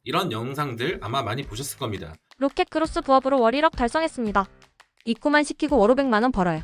이런 영상들 아마 많이 보셨을 겁니다. 로켓크로스 부업으로 월 1억 달성했습니다. 입고만 시키고 월 500만 원 벌어요.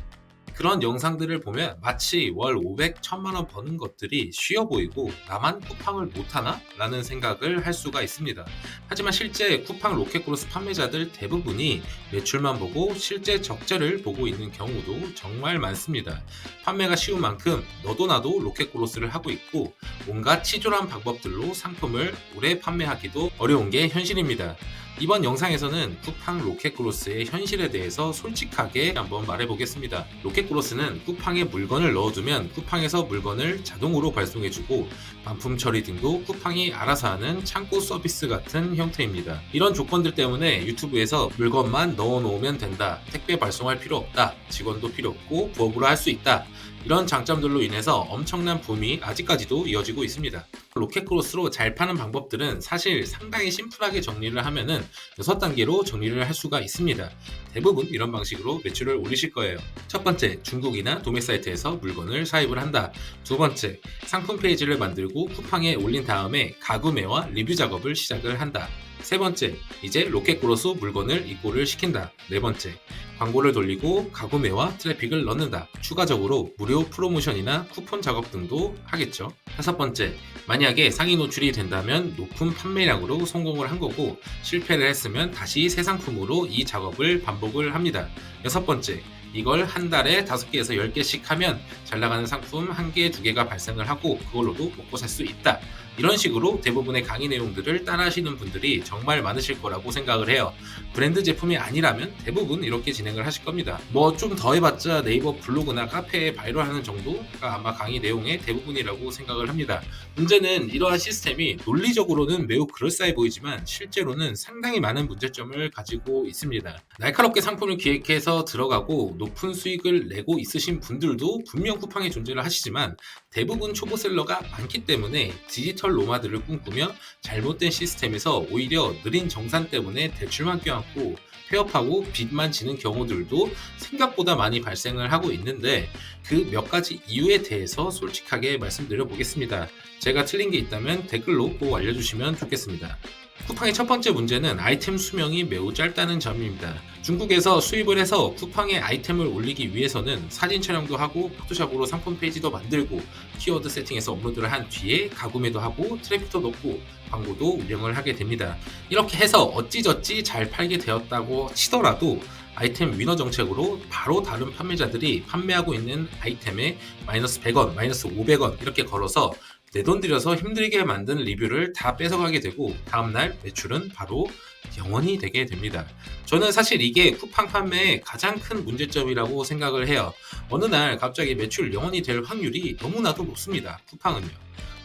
그런 영상들을 보면 마치 월 500, 1000만 원 버는 것들이 쉬워 보이고 나만 쿠팡을 못하나? 라는 생각을 할 수가 있습니다. 하지만 실제 쿠팡 로켓크로스 판매자들 대부분이 매출만 보고 실제 적자를 보고 있는 경우도 정말 많습니다. 판매가 쉬운 만큼 너도 나도 로켓크로스를 하고 있고 온갖 치졸한 방법들로 상품을 오래 판매하기도 어려운 게 현실입니다. 이번 영상에서는 쿠팡 로켓크로스의 현실에 대해서 솔직하게 한번 말해보겠습니다. 로켓크로스는 쿠팡에 물건을 넣어두면 쿠팡에서 물건을 자동으로 발송해주고 반품 처리 등도 쿠팡이 알아서 하는 창고 서비스 같은 형태입니다. 이런 조건들 때문에 유튜브에서 물건만 넣어놓으면 된다, 택배 발송할 필요 없다, 직원도 필요 없고 부업으로 할 수 있다, 이런 장점들로 인해서 엄청난 붐이 아직까지도 이어지고 있습니다. 로켓크로스로 잘 파는 방법들은 사실 상당히 심플하게 정리를 하면은 6단계로 정리를 할 수가 있습니다. 대부분 이런 방식으로 매출을 올리실 거예요. 첫 번째, 중국이나 도매 사이트에서 물건을 사입을 한다. 두 번째, 상품 페이지를 만들고 쿠팡에 올린 다음에 가구매와 리뷰 작업을 시작을 한다. 세 번째, 이제 로켓크로스 물건을 입고를 시킨다. 네 번째, 광고를 돌리고 가구매와 트래픽을 넣는다. 추가적으로 무료 프로모션이나 쿠폰 작업 등도 하겠죠. 다섯 번째, 만약에 상위 노출이 된다면 높은 판매량으로 성공을 한 거고 실패를 했으면 다시 새 상품으로 이 작업을 반복을 합니다. 여섯 번째, 이걸 한 달에 5개에서 10개씩 하면 잘 나가는 상품 1개, 2개가 발생을 하고 그걸로도 먹고 살 수 있다. 이런 식으로 대부분의 강의 내용들을 따라 하시는 분들이 정말 많으실 거라고 생각을 해요. 브랜드 제품이 아니라면 대부분 이렇게 진행을 하실 겁니다. 뭐 좀 더 해봤자 네이버 블로그나 카페에 바이럴하는 정도가 아마 강의 내용의 대부분이라고 생각을 합니다. 문제는 이러한 시스템이 논리적으로는 매우 그럴싸해 보이지만 실제로는 상당히 많은 문제점을 가지고 있습니다. 날카롭게 상품을 기획해서 들어가고 높은 수익을 내고 있으신 분들도 분명 쿠팡에 존재를 하시지만 대부분 초보셀러가 많기 때문에 디지털 노마드를 꿈꾸며 잘못된 시스템에서 오히려 느린 정산 때문에 대출만 껴안고 폐업하고 빚만 지는 경우들도 생각보다 많이 발생을 하고 있는데 그 몇 가지 이유에 대해서 솔직하게 말씀드려 보겠습니다. 제가 틀린 게 있다면 댓글로 꼭 알려주시면 좋겠습니다. 쿠팡의 첫 번째 문제는 아이템 수명이 매우 짧다는 점입니다. 중국에서 수입을 해서 쿠팡에 아이템을 올리기 위해서는 사진 촬영도 하고 포토샵으로 상품 페이지도 만들고 키워드 세팅해서 업로드를 한 뒤에 가구매도 하고 트래픽도 넣고 광고도 운영을 하게 됩니다. 이렇게 해서 어찌저찌 잘 팔게 되었다고 치더라도 아이템 위너 정책으로 바로 다른 판매자들이 판매하고 있는 아이템에 마이너스 100원, 마이너스 500원 이렇게 걸어서 내 돈 들여서 힘들게 만든 리뷰를 다 뺏어가게 되고 다음날 매출은 바로 0원이 되게 됩니다. 저는 사실 이게 쿠팡 판매의 가장 큰 문제점이라고 생각을 해요. 어느 날 갑자기 매출 0원이 될 확률이 너무나도 높습니다. 쿠팡은요.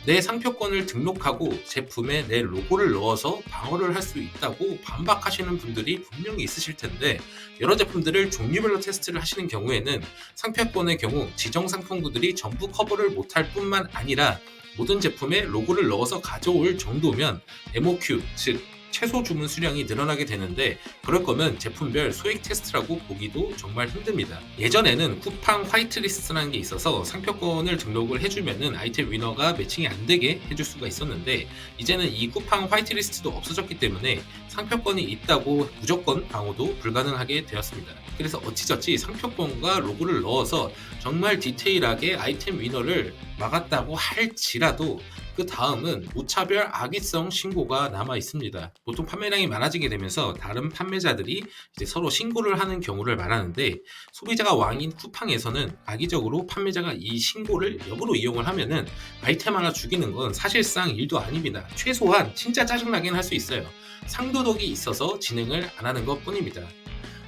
내 상표권을 등록하고 제품에 내 로고를 넣어서 방어를 할 수 있다고 반박하시는 분들이 분명히 있으실 텐데 여러 제품들을 종류별로 테스트를 하시는 경우에는 상표권의 경우 지정 상품군들이 전부 커버를 못할 뿐만 아니라 모든 제품에 로고를 넣어서 가져올 정도면 MOQ, 즉 최소 주문 수량이 늘어나게 되는데 그럴 거면 제품별 소액 테스트라고 보기도 정말 힘듭니다. 예전에는 쿠팡 화이트리스트라는 게 있어서 상표권을 등록을 해주면은 아이템 위너가 매칭이 안 되게 해줄 수가 있었는데 이제는 이 쿠팡 화이트리스트도 없어졌기 때문에 상표권이 있다고 무조건 방어도 불가능하게 되었습니다. 그래서 어찌저찌 상표권과 로고를 넣어서 정말 디테일하게 아이템 위너를 막았다고 할지라도 그 다음은 무차별 악의성 신고가 남아 있습니다. 보통 판매량이 많아지게 되면서 다른 판매자들이 이제 서로 신고를 하는 경우를 말하는데 소비자가 왕인 쿠팡에서는 악의적으로 판매자가 이 신고를 역으로 이용을 하면은 아이템 하나 죽이는 건 사실상 일도 아닙니다. 최소한 진짜 짜증나긴 할 수 있어요. 상도덕이 있어서 진행을 안 하는 것 뿐입니다.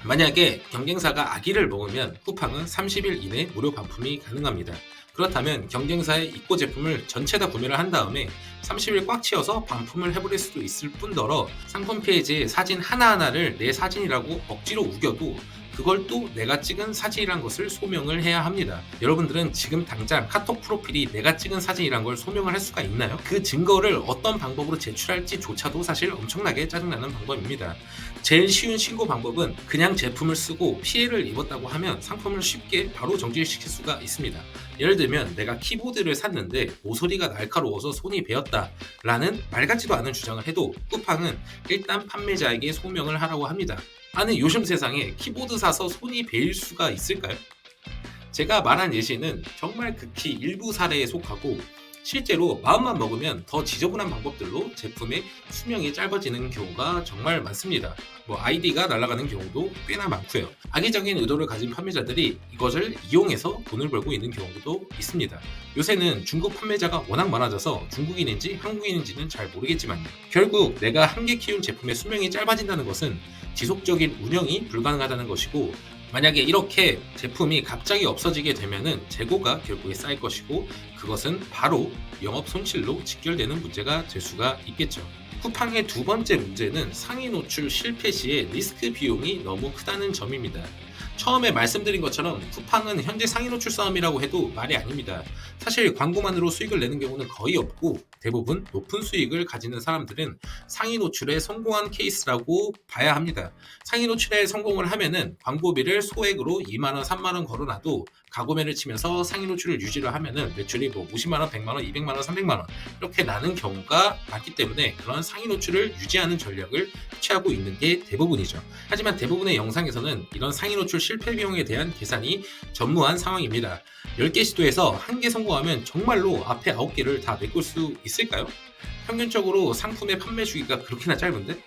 만약에 경쟁사가 악의를 먹으면 쿠팡은 30일 이내 무료 반품이 가능합니다. 그렇다면 경쟁사의 입고 제품을 전체 다 구매를 한 다음에 30일 꽉 채워서 반품을 해버릴 수도 있을 뿐더러 상품 페이지에 사진 하나하나를 내 사진이라고 억지로 우겨도 그걸 또 내가 찍은 사진이란 것을 소명을 해야 합니다. 여러분들은 지금 당장 카톡 프로필이 내가 찍은 사진이란 걸 소명을 할 수가 있나요? 그 증거를 어떤 방법으로 제출할지조차도 사실 엄청나게 짜증나는 방법입니다. 제일 쉬운 신고 방법은 그냥 제품을 쓰고 피해를 입었다고 하면 상품을 쉽게 바로 정지시킬 수가 있습니다. 예를 들면 내가 키보드를 샀는데 모서리가 날카로워서 손이 베었다 라는 말 같지도 않은 주장을 해도 쿠팡은 일단 판매자에게 소명을 하라고 합니다. 아니 요즘 세상에 키보드 사서 손이 베일 수가 있을까요? 제가 말한 예시는 정말 극히 일부 사례에 속하고 실제로 마음만 먹으면 더 지저분한 방법들로 제품의 수명이 짧아지는 경우가 정말 많습니다. 아이디가 날아가는 경우도 꽤나 많고요. 악의적인 의도를 가진 판매자들이 이것을 이용해서 돈을 벌고 있는 경우도 있습니다. 요새는 중국 판매자가 워낙 많아져서 중국인인지 한국인인지는 잘 모르겠지만요. 결국 내가 함께 키운 제품의 수명이 짧아진다는 것은 지속적인 운영이 불가능하다는 것이고, 만약에 이렇게 제품이 갑자기 없어지게 되면은 재고가 결국에 쌓일 것이고, 그것은 바로 영업 손실로 직결되는 문제가 될 수가 있겠죠. 쿠팡의 두 번째 문제는 상위 노출 실패 시에 리스크 비용이 너무 크다는 점입니다. 처음에 말씀드린 것처럼 쿠팡은 현재 상위 노출 싸움이라고 해도 말이 아닙니다. 사실 광고만으로 수익을 내는 경우는 거의 없고, 대부분 높은 수익을 가지는 사람들은 상위 노출에 성공한 케이스라고 봐야 합니다. 상위 노출에 성공을 하면은 광고비를 소액으로 2만원, 3만원 걸어놔도 가구매를 치면서 상위 노출을 유지를 하면은 매출이 50만원, 100만원, 200만원, 300만원 이렇게 나는 경우가 많기 때문에 그런 상위 노출을 유지하는 전략을 취하고 있는 게 대부분이죠. 하지만 대부분의 영상에서는 이런 상위 노출 실패 비용에 대한 계산이 전무한 상황입니다. 10개 시도에서 1개 성공하면 정말로 앞에 9개를 다 메꿀 수 있을까요? 평균적으로 상품의 판매 주기가 그렇게나 짧은데?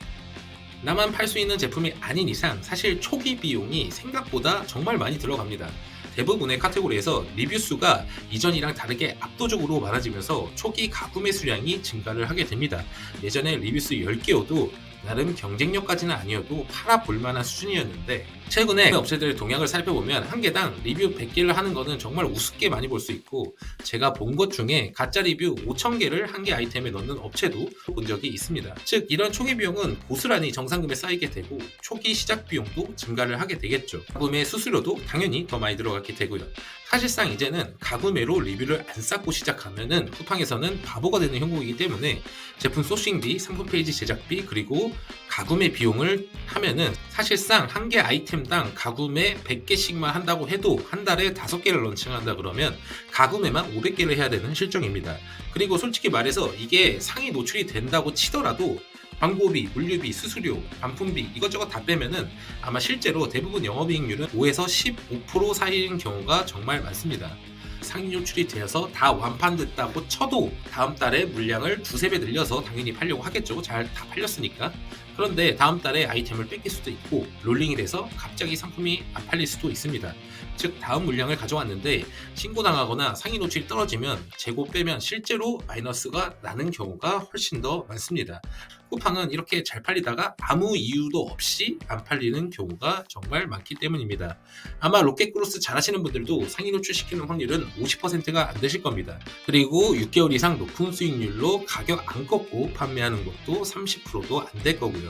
나만 팔 수 있는 제품이 아닌 이상 사실 초기 비용이 생각보다 정말 많이 들어갑니다. 대부분의 카테고리에서 리뷰 수가 이전이랑 다르게 압도적으로 많아지면서 초기 가구매 수량이 증가를 하게 됩니다. 예전에 리뷰 수 10개여도 나름 경쟁력까지는 아니어도 팔아볼 만한 수준이었는데, 최근에 업체들의 동향을 살펴보면 한 개당 리뷰 100개를 하는 거는 정말 우습게 많이 볼 수 있고, 제가 본 것 중에 가짜 리뷰 5,000개를 한 개 아이템에 넣는 업체도 본 적이 있습니다. 즉 이런 초기 비용은 고스란히 정상금에 쌓이게 되고 초기 시작 비용도 증가를 하게 되겠죠. 가구매 수수료도 당연히 더 많이 들어가게 되고요. 사실상 이제는 가구매로 리뷰를 안 쌓고 시작하면은 쿠팡에서는 바보가 되는 형국이기 때문에 제품 소싱비, 상품 페이지 제작비, 그리고 가구매 비용을 하면은 사실상 한 개 아이템당 가구매 100개씩만 한다고 해도 한 달에 5개를 런칭한다 그러면 가구매만 500개를 해야 되는 실정입니다. 그리고 솔직히 말해서 이게 상위 노출이 된다고 치더라도 광고비, 물류비, 수수료, 반품비 이것저것 다 빼면은 아마 실제로 대부분 영업이익률은 5에서 15% 사이인 경우가 정말 많습니다. 상위 노출이 되어서 다 완판됐다고 쳐도 다음 달에 물량을 2~3배 늘려서 당연히 팔려고 하겠죠. 잘 다 팔렸으니까. 그런데 다음 달에 아이템을 뺏길 수도 있고 롤링이 돼서 갑자기 상품이 안 팔릴 수도 있습니다. 즉 다음 물량을 가져왔는데 신고당하거나 상위 노출이 떨어지면 재고 빼면 실제로 마이너스가 나는 경우가 훨씬 더 많습니다. 쿠팡은 이렇게 잘 팔리다가 아무 이유도 없이 안 팔리는 경우가 정말 많기 때문입니다. 아마 로켓크로스 잘하시는 분들도 상위 노출시키는 확률은 50%가 안 되실 겁니다. 그리고 6개월 이상 높은 수익률로 가격 안 꺾고 판매하는 것도 30%도 안 될 거고요.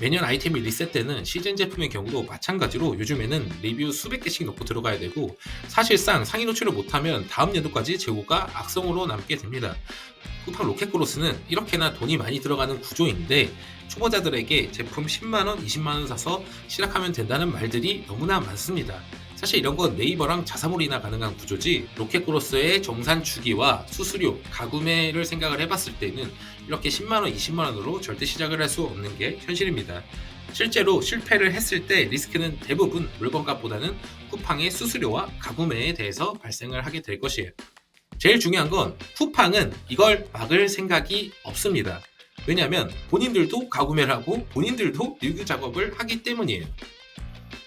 매년 아이템이 리셋되는 시즌 제품의 경우도 마찬가지로 요즘에는 리뷰 수백 개씩 넣고 들어가야 되고, 사실상 상위 노출을 못하면 다음 연도까지 재고가 악성으로 남게 됩니다. 쿠팡 로켓크로스는 이렇게나 돈이 많이 들어가는 구조인데 초보자들에게 제품 10만원, 20만원 사서 시작하면 된다는 말들이 너무나 많습니다. 사실 이런 건 네이버랑 자사몰이나 가능한 구조지, 로켓크로스의 정산 주기와 수수료, 가구매를 생각을 해봤을 때는 이렇게 10만원, 20만원으로 절대 시작을 할 수 없는 게 현실입니다. 실제로 실패를 했을 때 리스크는 대부분 물건값보다는 쿠팡의 수수료와 가구매에 대해서 발생을 하게 될 것이에요. 제일 중요한 건 쿠팡은 이걸 막을 생각이 없습니다. 왜냐하면 본인들도 가구매를 하고 본인들도 리뷰 작업을 하기 때문이에요.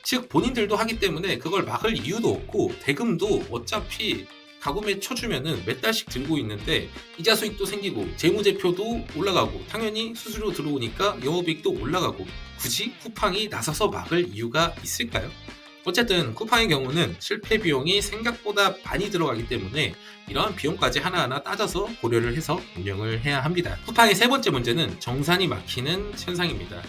즉 본인들도 하기 때문에 그걸 막을 이유도 없고, 대금도 어차피 가구매 쳐주면은 몇 달씩 들고 있는데 이자 수익도 생기고 재무제표도 올라가고 당연히 수수료 들어오니까 영업이익도 올라가고, 굳이 쿠팡이 나서서 막을 이유가 있을까요? 어쨌든 쿠팡의 경우는 실패 비용이 생각보다 많이 들어가기 때문에 이러한 비용까지 하나하나 따져서 고려를 해서 운영을 해야 합니다. 쿠팡의 세 번째 문제는 정산이 막히는 현상입니다.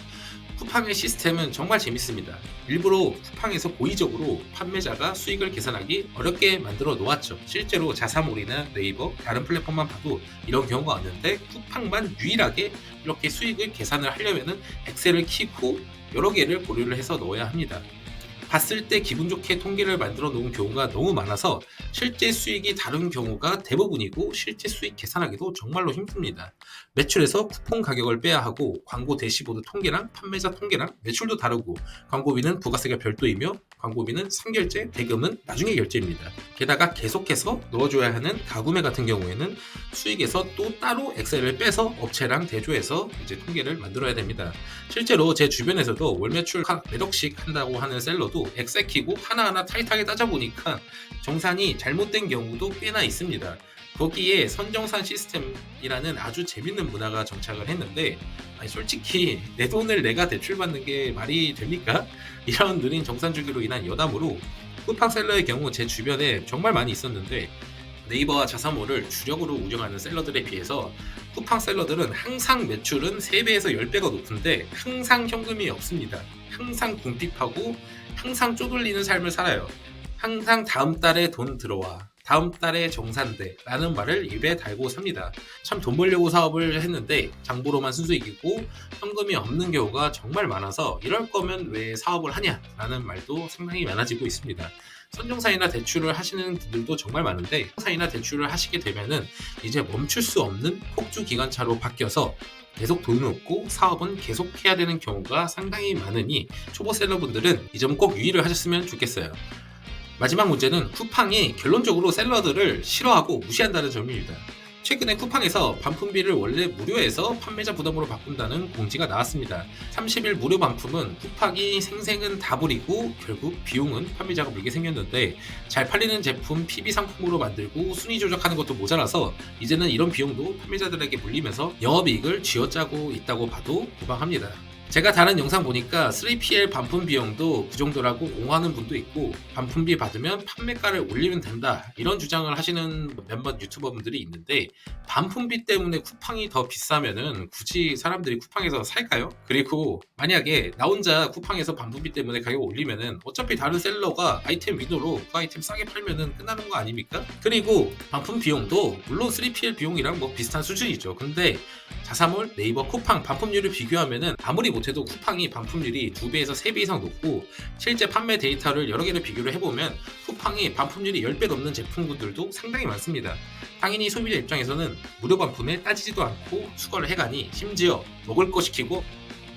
쿠팡의 시스템은 정말 재밌습니다. 일부러 쿠팡에서 고의적으로 판매자가 수익을 계산하기 어렵게 만들어 놓았죠. 실제로 자사몰이나 네이버, 다른 플랫폼만 봐도 이런 경우가 왔는데 쿠팡만 유일하게 이렇게 수익을 계산을 하려면은 엑셀을 키고 여러 개를 고려를 해서 넣어야 합니다. 봤을 때 기분 좋게 통계를 만들어 놓은 경우가 너무 많아서 실제 수익이 다른 경우가 대부분이고 실제 수익 계산하기도 정말로 힘듭니다. 매출에서 쿠폰 가격을 빼야 하고 광고 대시보드 통계랑 판매자 통계랑 매출도 다르고 광고비는 부가세가 별도이며 광고비는 선결제, 대금은 나중에 결제입니다. 게다가 계속해서 넣어줘야 하는 가구매 같은 경우에는 수익에서 또 따로 엑셀을 빼서 업체랑 대조해서 이제 통계를 만들어야 됩니다. 실제로 제 주변에서도 월 매출 몇 억씩 한다고 하는 셀러도 엑셀 키고 하나하나 타이트하게 따져보니까 정산이 잘못된 경우도 꽤나 있습니다. 거기에 선정산 시스템이라는 아주 재밌는 문화가 정착을 했는데, 아니 솔직히 내 돈을 내가 대출받는 게 말이 됩니까? 이런 느린 정산 주기로 인한 여담으로 쿠팡셀러의 경우 제 주변에 정말 많이 있었는데, 네이버와 자사몰을 주력으로 운영하는 셀러들에 비해서 쿠팡 셀러들은 항상 매출은 3배에서 10배가 높은데 항상 현금이 없습니다. 항상 궁핍하고 항상 쪼들리는 삶을 살아요. 항상 다음 달에 돈 들어와, 다음 달에 정산돼 라는 말을 입에 달고 삽니다. 참 돈 벌려고 사업을 했는데 장보러만 순수이기고 현금이 없는 경우가 정말 많아서 이럴 거면 왜 사업을 하냐 라는 말도 상당히 많아지고 있습니다. 선정사이나 대출을 하시는 분들도 정말 많은데, 선정사이나 대출을 하시게 되면은 이제 멈출 수 없는 폭주 기관차로 바뀌어서 계속 돈은 없고 사업은 계속 해야 되는 경우가 상당히 많으니 초보 셀러분들은 이 점 꼭 유의를 하셨으면 좋겠어요. 마지막 문제는 쿠팡이 결론적으로 셀러들을 싫어하고 무시한다는 점입니다. 최근에 쿠팡에서 반품비를 원래 무료에서 판매자 부담으로 바꾼다는 공지가 나왔습니다. 30일 무료 반품은 쿠팡이 생색은 다 부리고 결국 비용은 판매자가 물게 생겼는데, 잘 팔리는 제품 PB 상품으로 만들고 순위 조작하는 것도 모자라서 이제는 이런 비용도 판매자들에게 물리면서 영업이익을 쥐어짜고 있다고 봐도 무방합니다. 제가 다른 영상 보니까 3PL 반품 비용도 그 정도라고 옹호하는 분도 있고, 반품비 받으면 판매가를 올리면 된다 이런 주장을 하시는 몇몇 유튜버분들이 있는데, 반품비 때문에 쿠팡이 더 비싸면은 굳이 사람들이 쿠팡에서 살까요? 그리고 만약에 나 혼자 쿠팡에서 반품비 때문에 가격 올리면은 어차피 다른 셀러가 아이템 위노로 그 아이템 싸게 팔면은 끝나는 거 아닙니까? 그리고 반품 비용도 물론 3PL 비용이랑 뭐 비슷한 수준이죠. 근데 자사몰, 네이버, 쿠팡 반품률을 비교하면은 아무리 못해도 쿠팡이 반품률이 2배에서 3배 이상 높고, 실제 판매 데이터를 여러 개를 비교를 해보면 쿠팡이 반품률이 10배 넘는 제품군들도 상당히 많습니다. 당연히 소비자 입장에서는 무료 반품에 따지지도 않고 수거를 해가니 심지어 먹을 거 시키고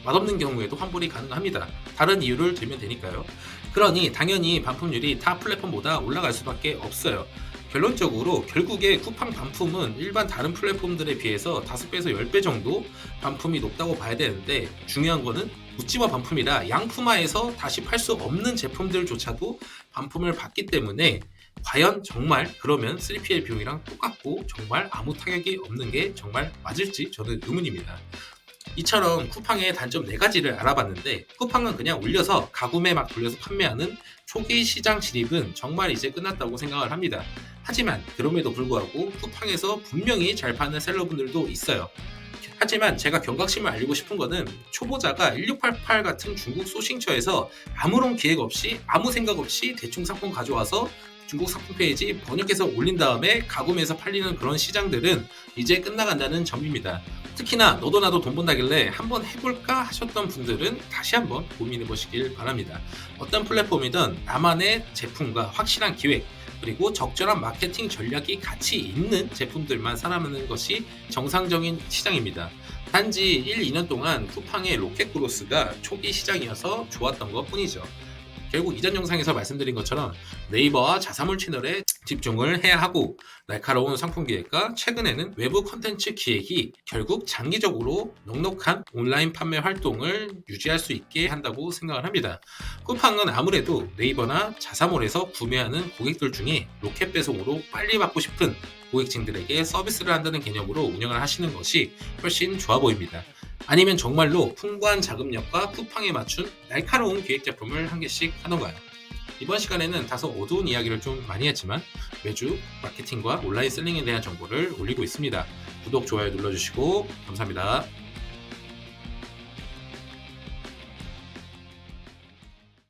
맛없는 경우에도 환불이 가능합니다. 다른 이유를 들면 되니까요. 그러니 당연히 반품률이 타 플랫폼보다 올라갈 수밖에 없어요. 결론적으로 결국에 쿠팡 반품은 일반 다른 플랫폼들에 비해서 5배에서 10배 정도 반품이 높다고 봐야 되는데, 중요한 거는 묻지마 반품이라 양품화해서 다시 팔 수 없는 제품들조차도 반품을 받기 때문에 과연 정말 그러면 3PL 비용이랑 똑같고 정말 아무 타격이 없는 게 정말 맞을지 저는 의문입니다. 이처럼 쿠팡의 단점 4가지를 알아봤는데, 쿠팡은 그냥 올려서 가구매 막 돌려서 판매하는 초기 시장 진입은 정말 이제 끝났다고 생각을 합니다. 하지만 그럼에도 불구하고 쿠팡에서 분명히 잘 파는 셀러분들도 있어요. 하지만 제가 경각심을 알리고 싶은 거는, 초보자가 1688 같은 중국 소싱처에서 아무런 기획 없이 아무 생각 없이 대충 상품 가져와서 중국 상품 페이지 번역해서 올린 다음에 가구매에서 팔리는 그런 시장들은 이제 끝나간다는 점입니다. 특히나 너도 나도 돈 번다길래 한번 해볼까 하셨던 분들은 다시 한번 고민해 보시길 바랍니다. 어떤 플랫폼이든 나만의 제품과 확실한 기획, 그리고 적절한 마케팅 전략이 같이 있는 제품들만 살아남는 것이 정상적인 시장입니다. 단지 1, 2년 동안 쿠팡의 로켓 그로스가 초기 시장이어서 좋았던 것 뿐이죠. 결국 이전 영상에서 말씀드린 것처럼 네이버와 자사몰 채널에 집중을 해야 하고, 날카로운 상품 기획과 최근에는 외부 컨텐츠 기획이 결국 장기적으로 넉넉한 온라인 판매 활동을 유지할 수 있게 한다고 생각을 합니다. 쿠팡은 아무래도 네이버나 자사몰에서 구매하는 고객들 중에 로켓 배송으로 빨리 받고 싶은 고객층들에게 서비스를 한다는 개념으로 운영을 하시는 것이 훨씬 좋아 보입니다. 아니면 정말로 풍부한 자금력과 쿠팡에 맞춘 날카로운 기획 제품을 한 개씩 하던가요? 이번 시간에는 다소 어두운 이야기를 좀 많이 했지만 매주 마케팅과 온라인 셀링에 대한 정보를 올리고 있습니다. 구독, 좋아요 눌러주시고 감사합니다.